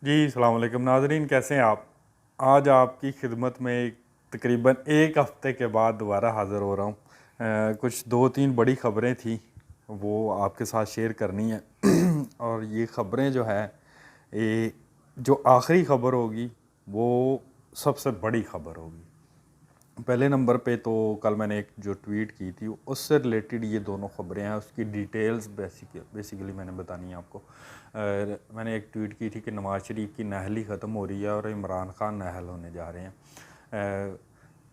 जी अस्सलाम वालेकुम नाज़रीन, कैसे हैं आप। आज आपकी खिदमत में तकरीबन एक हफ़्ते के बाद दोबारा हाज़िर हो रहा हूँ। कुछ दो तीन बड़ी ख़बरें थी, वो आपके साथ शेयर करनी है। और ये ख़बरें जो है, ये जो आखिरी ख़बर होगी वो सबसे बड़ी ख़बर होगी। पहले नंबर पे तो कल मैंने एक जो ट्वीट की थी उससे रिलेटेड ये दोनों ख़बरें हैं, उसकी डिटेल्स बेसिकली मैंने बतानी है आपको। मैंने एक ट्वीट की थी कि नवाज़ शरीफ की नाअहली ख़त्म हो रही है और इमरान खान नाअहल होने जा रहे हैं।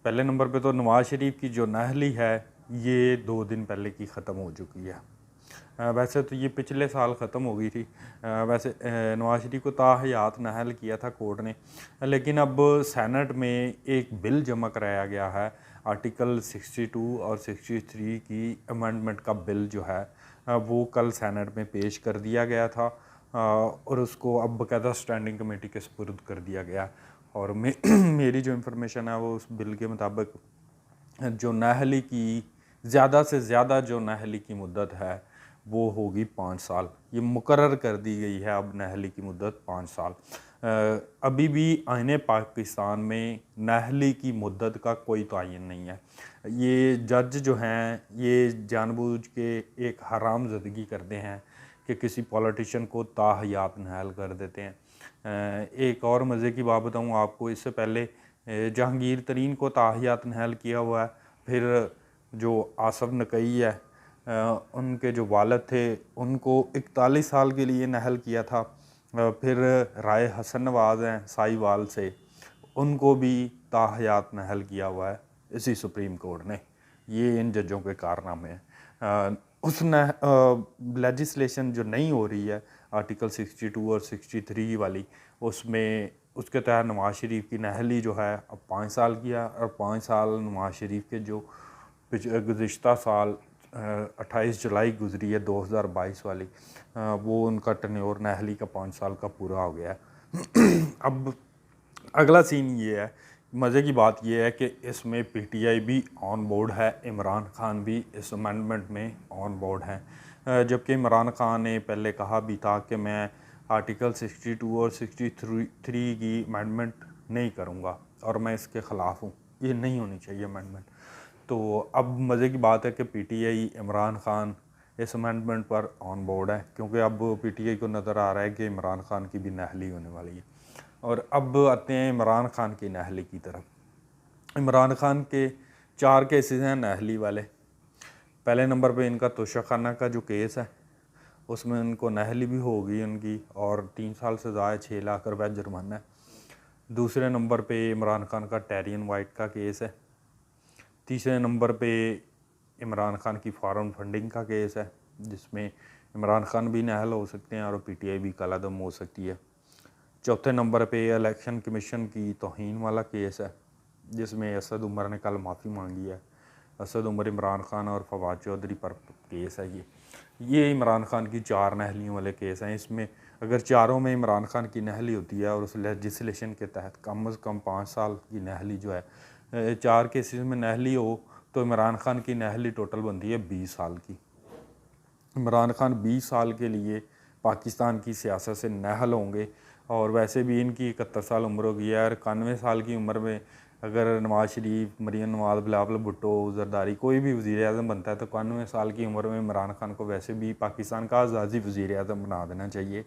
पहले नंबर पे तो नवाज़ शरीफ की जो नाअहली है ये 2 दिन पहले की ख़त्म हो चुकी है। वैसे तो ये पिछले साल ख़त्म हो गई थी। वैसे नवाज शरीफ को ताहयात नाअहल किया था कोर्ट ने, लेकिन अब सेनेट में एक बिल जमा कराया गया है। आर्टिकल 62 और 63 की अमेंडमेंट का बिल जो है वो कल सेनेट में पेश कर दिया गया था। और उसको अब बाकायदा स्टैंडिंग कमेटी के सुपुर्द कर दिया गया। और मेरी जो इंफॉर्मेशन है वो उस बिल के मुताबिक जो नाअहली की ज़्यादा से ज़्यादा जो नाअहली की मुद्दत है वो होगी 5 साल। ये मुकर्रर कर दी गई है अब नाअहली की मुद्दत 5 साल। अभी भी आईने पाकिस्तान में नाअहली की मुद्दत का कोई तयन नहीं है। ये जज जो हैं ये जानबूझ के एक हरामज़दगी करते हैं कि किसी पॉलिटिशियन को ताहयात नाअहल कर देते हैं। एक और मज़े की बात बताऊँ आपको, इससे पहले जहांगीर तरीन को ताहयात नाअहल किया हुआ है। फिर जो आसफ़ नकई है, उनके जो वालिद थे उनको 41 साल के लिए नाअहल किया था। फिर राय हसन नवाज़ हैं साहिवाल से, उनको भी ताहयात नाअहल किया हुआ है इसी सुप्रीम कोर्ट ने। ये इन जजों के कारनामे हैं। उस लेजिस्लेशन जो नहीं हो रही है आर्टिकल 62 और 63 वाली, उसमें उसके तहत नवाज शरीफ की नाअहली जो है अब 5 साल की है। और 5 साल नवाज शरीफ के जो गुज़िश्ता साल 28 जुलाई गुजरी है 2022 वाली, वो उनका टन्योर नाअहली का 5 साल का पूरा हो गया है। अब अगला सीन ये है, मज़े की बात ये है कि इसमें पीटीआई भी ऑन बोर्ड है, इमरान खान भी इस अमेंडमेंट में ऑन बोर्ड हैं। जबकि इमरान खान ने पहले कहा भी था कि मैं आर्टिकल 62 और 63 की अमेंडमेंट नहीं करूँगा और मैं इसके ख़िलाफ़ हूँ, ये नहीं होनी चाहिए अमेंडमेंट। तो अब मज़े की बात है कि पीटीआई इमरान खान इस अमेंडमेंट पर ऑन बोर्ड है, क्योंकि अब पीटीआई को नज़र आ रहा है कि इमरान खान की भी नाअहली होने वाली है। और अब आते हैं इमरान खान की नाअहली की तरफ। इमरान खान के 4 केसेस हैं नाअहली वाले। पहले नंबर पे इनका तोशाखाना का जो केस है उसमें उनको नाअहली भी होगी उनकी, और 3 साल सज़ा है, 6 लाख रुपये जुर्माना है। दूसरे नंबर पे इमरान खान का टेरियन वाइट का केस है। तीसरे नंबर पे इमरान खान की फॉरेन फंडिंग का केस है, जिसमें इमरान खान भी नाअहल हो सकते हैं और पीटीआई भी कलादम हो सकती है। चौथे नंबर पे इलेक्शन कमीशन की तौहीन वाला केस है, जिसमें असद उमर ने कल माफ़ी मांगी है। असद उमर, इमरान खान और फवाद चौधरी पर केस है ये इमरान खान की 4 नाअहलियों वाले केस हैं। इसमें अगर चारों में इमरान खान की नाअहली होती है और उस लेजिस्लेशन के तहत कम से कम 5 साल की नाअहली जो है, 4 केसेस में नाअहली हो तो इमरान खान की नाअहली टोटल बनती है 20 साल की। इमरान खान 20 साल के लिए पाकिस्तान की सियासत से नाअहल होंगे। और वैसे भी इनकी 71 साल उम्र हो गई है, और 91 साल की उम्र में अगर नवाज़ शरीफ, मरीम नवाज़, बिलावल भुट्टो, जरदारी कोई भी वज़ीर आज़म बनता है तो 91 साल की उम्र में इमरान खान को वैसे भी पाकिस्तान का आज़ादी वज़ीर आज़म बना देना चाहिए,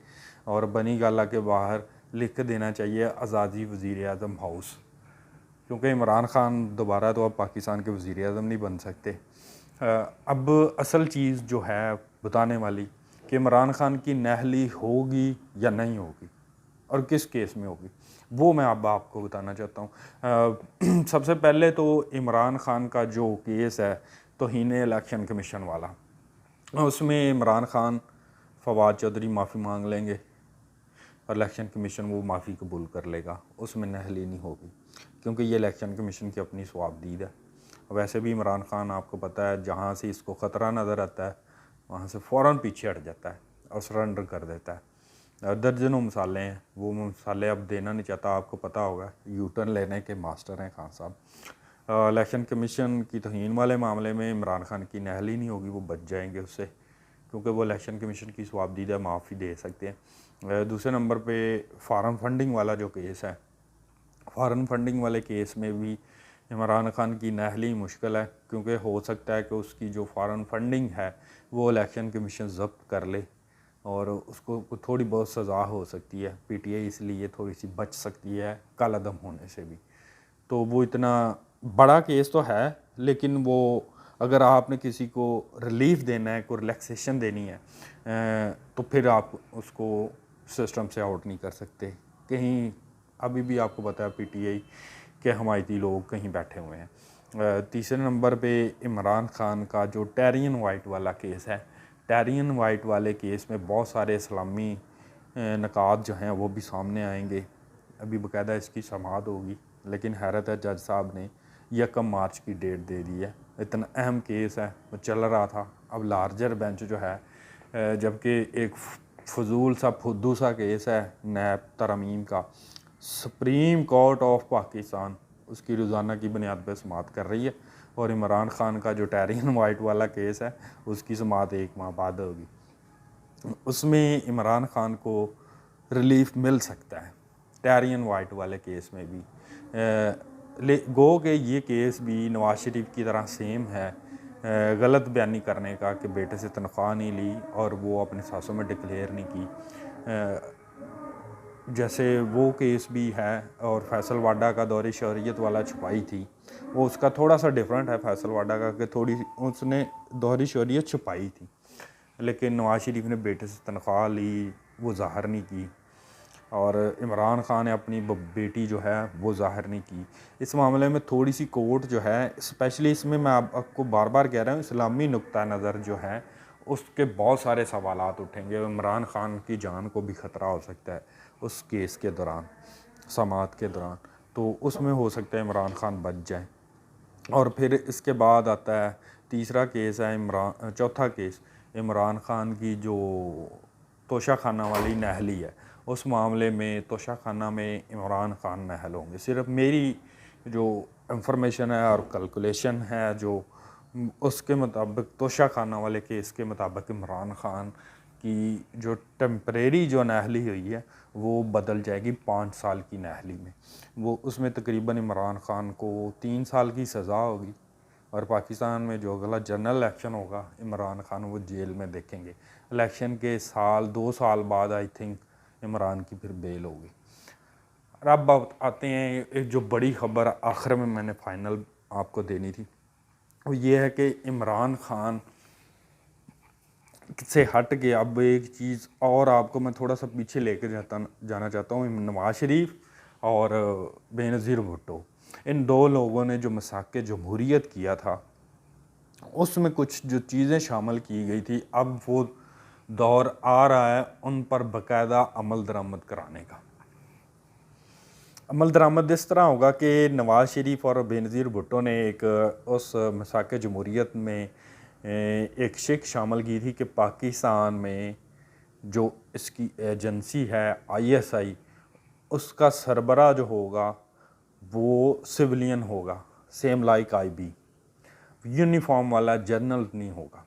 और बनी गाला के बाहर लिख देना चाहिए आज़ादी वज़ीर आज़म हाउस, क्योंकि इमरान खान दोबारा तो अब पाकिस्तान के वज़ीर आज़म नहीं बन सकते। अब असल चीज़ जो है बताने वाली कि इमरान खान की नाअहली होगी या नहीं होगी और किस केस में होगी, वो मैं अब आपको बताना चाहता हूँ। सबसे पहले तो इमरान खान का जो केस है तौहीन इलेक्शन कमीशन वाला, उसमें इमरान खान, फवाद चौधरी माफ़ी मांग लेंगे और इलेक्शन कमीशन वो माफ़ी कबूल कर लेगा, उसमें नाअहली नहीं होगी, क्योंकि ये इलेक्शन कमीशन की अपनी स्वाबदीद है। वैसे भी इमरान खान आपको पता है जहाँ से इसको ख़तरा नज़र आता है वहाँ से फ़ौरन पीछे हट जाता है और सरेंडर कर देता है। दर्जनों मसाले हैं, वो मसाले अब देना नहीं चाहता, आपको पता होगा, यू टर्न लेने के मास्टर हैं खान साहब। इलेक्शन कमीशन की तौहीन वाले मामले में इमरान खान की नाअहली नहीं होगी, वो बच जाएंगे उससे, क्योंकि वो इलेक्शन कमीशन की स्वाबदीदा माफ़ी दे सकते हैं। दूसरे नंबर पे फॉरेन फंडिंग वाला जो केस है, फॉरेन फंडिंग वाले केस में भी इमरान खान की नाअहली मुश्किल है, क्योंकि हो सकता है कि उसकी जो फॉरेन फंडिंग है वो इलेक्शन कमीशन ज़ब्त कर ले और उसको थोड़ी बहुत सज़ा हो सकती है। पीटीआई इसलिए थोड़ी सी बच सकती है कालादम होने से भी। तो वो इतना बड़ा केस तो है, लेकिन वो अगर आपने किसी को रिलीफ देना है, कोई रिलैक्सेशन देनी है, तो फिर आप उसको सिस्टम से आउट नहीं कर सकते। कहीं अभी भी आपको पता है पीटीआई के हमायती लोग कहीं बैठे हुए हैं। तीसरे नंबर पे इमरान खान का जो टेरियन वाइट वाला केस है, टेरियन वाइट वाले केस में बहुत सारे इस्लामी नकात जो हैं वो भी सामने आएंगे। अभी बाकायदा इसकी समाअत होगी, लेकिन हैरत है जज साहब ने 1 मार्च की डेट दे दी है। इतना अहम केस है, वो चल रहा था। अब लार्जर बेंच जो है, जबकि एक फजूल सा फुद्दू सा केस है नैब तरमीम का, सुप्रीम कोर्ट ऑफ पाकिस्तान उसकी रोज़ाना की बुनियाद पर समाअत कर रही है, और इमरान खान का जो टेरियन वाइट वाला केस है उसकी समाअत 1 माह बाद होगी। उसमें इमरान खान को रिलीफ मिल सकता है टेरियन वाइट वाले केस में भी। गो के ये केस भी नवाज शरीफ की तरह सेम है, गलत बयानी करने का कि बेटे से तनख्वाह नहीं ली और वो अपने सासों में डिक्लेयर नहीं की, जैसे वो केस भी है। और फैसल वाडा का दौरे शहरियत वाला छुपाई थी, वो उसका थोड़ा सा डिफरेंट है फैसल वाडा का, कि थोड़ी उसने दोहरी शहरियत छुपाई थी, लेकिन नवाज शरीफ ने बेटे से तनख्वाह ली वो ज़ाहिर नहीं की, और इमरान खान ने अपनी बेटी जो है वो ज़ाहिर नहीं की। इस मामले में थोड़ी सी कोर्ट जो है, स्पेशली इसमें मैं आपको बार बार कह रहा हूँ, इस्लामी नुक्ता नज़र जो है उसके बहुत सारे सवालात उठेंगे। इमरान खान की जान को भी ख़तरा हो सकता है उस केस के दौरान, समाअत के दौरान, तो उसमें हो सकता है इमरान खान बच जाए। और फिर इसके बाद आता है तीसरा केस है चौथा केस इमरान खान की जो तोशा खाना वाली नाअहली है। उस मामले में तोशा खाना में इमरान खान नाअहल होंगे। सिर्फ मेरी जो इंफॉर्मेशन है और कैलकुलेशन है जो उसके मुताबिक, तोशा खाना वाले केस के मुताबिक इमरान खान की जो टेम्परेरी जो नाअहली हुई है वो बदल जाएगी 5 साल की नाअहली में। वो उसमें तकरीबन इमरान खान को 3 साल की सज़ा होगी, और पाकिस्तान में जो अगला जनरल इलेक्शन होगा इमरान खान वो जेल में देखेंगे। इलेक्शन के 2 साल बाद आई थिंक इमरान की फिर बेल होगी। और अब आते हैं एक जो बड़ी खबर आखिर में मैंने फाइनल आपको देनी थी, वो ये है कि इमरान खान से हट के अब एक चीज़ और आपको मैं थोड़ा सा पीछे लेकर जाना चाहता हूँ। नवाज शरीफ और बेनज़ीर भुट्टो, इन दो लोगों ने जो मसाके जमहूरियत किया था उसमें कुछ जो चीज़ें शामिल की गई थी, अब वो दौर आ रहा है उन पर बाकायदा अमल दरामद कराने का। अमल दरामद इस तरह होगा कि नवाज शरीफ और बेनज़ीर भुट्टो ने एक उस मसाके जमहूरियत में एक शिक शामिल की थी कि पाकिस्तान में जो इसकी एजेंसी है आईएसआई, उसका सरबरा जो होगा वो सिविलियन होगा, सेम लाइक आईबी, यूनिफॉर्म वाला जनरल नहीं होगा।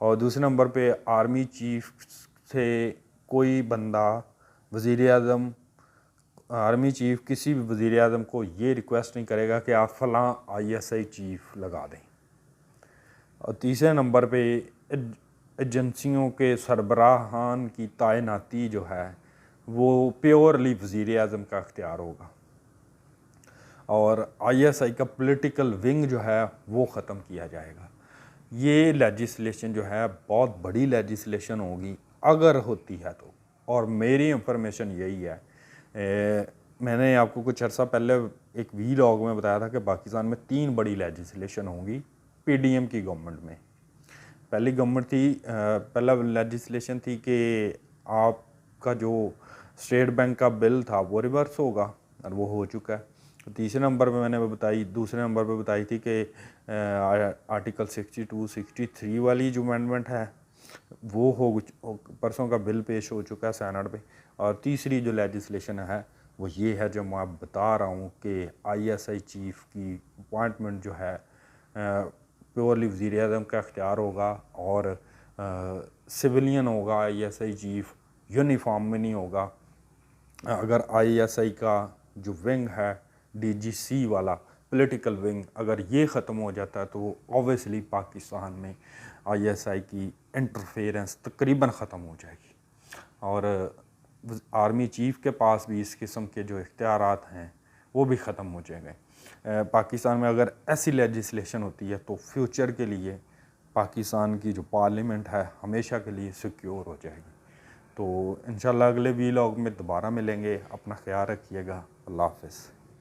और दूसरे नंबर पे आर्मी चीफ से कोई बंदा वज़ीर आज़म, आर्मी चीफ किसी भी वज़ीर आज़म को ये रिक्वेस्ट नहीं करेगा कि आप फ़लाँ आईएसआई चीफ लगा दें। और तीसरे नंबर पे एजेंसियों के सरबराहान की तैनाती जो है वो प्योरली वज़ीर आज़म का अख्तियार होगा, और आईएसआई का पॉलिटिकल विंग जो है वो ख़त्म किया जाएगा। ये लेजिस्लेशन जो है बहुत बड़ी लेजिस्लेशन होगी अगर होती है तो, और मेरी इंफॉर्मेशन यही है। मैंने आपको कुछ अर्सा पहले एक वीलॉग में बताया था कि पाकिस्तान में 3 बड़ी लेजिस्लेशन होंगी पीडीएम की गवर्नमेंट में। पहली गवर्नमेंट थी, पहला लेजिस्लेशन थी कि आपका जो स्टेट बैंक का बिल था वो रिवर्स होगा, और वो हो चुका है। तीसरे नंबर पे मैंने बताई, दूसरे नंबर पे बताई थी कि आर्टिकल 62 63 वाली जो अमेंडमेंट है वो परसों का बिल पेश हो चुका है सेनेट पे। और तीसरी जो लेजिस्लेशन है वो ये है जो मैं बता रहा हूँ कि आईएसआई चीफ की अपॉइंटमेंट जो है प्योरली वज़ीर आज़म का अख्तियार होगा, और सिविलियन होगा आईएसआई चीफ, यूनिफॉर्म में नहीं होगा। अगर आईएसआई का जो विंग है, डीजीसी वाला पॉलिटिकल विंग, अगर ये ख़त्म हो जाता है तो ऑब्वियसली पाकिस्तान में आईएसआई की इंटरफेरेंस तकरीबन ख़त्म हो जाएगी और आर्मी चीफ़ के पास भी इस किस्म के जो इख्तियारात हैं वो भी ख़त्म हो जाएंगे। पाकिस्तान में अगर ऐसी लेजिस्लेशन होती है तो फ्यूचर के लिए पाकिस्तान की जो पार्लियामेंट है हमेशा के लिए सिक्योर हो जाएगी। तो इंशाल्लाह अगले वीलॉग में दोबारा मिलेंगे। अपना ख्याल रखिएगा। अल्लाह हाफ़िज़।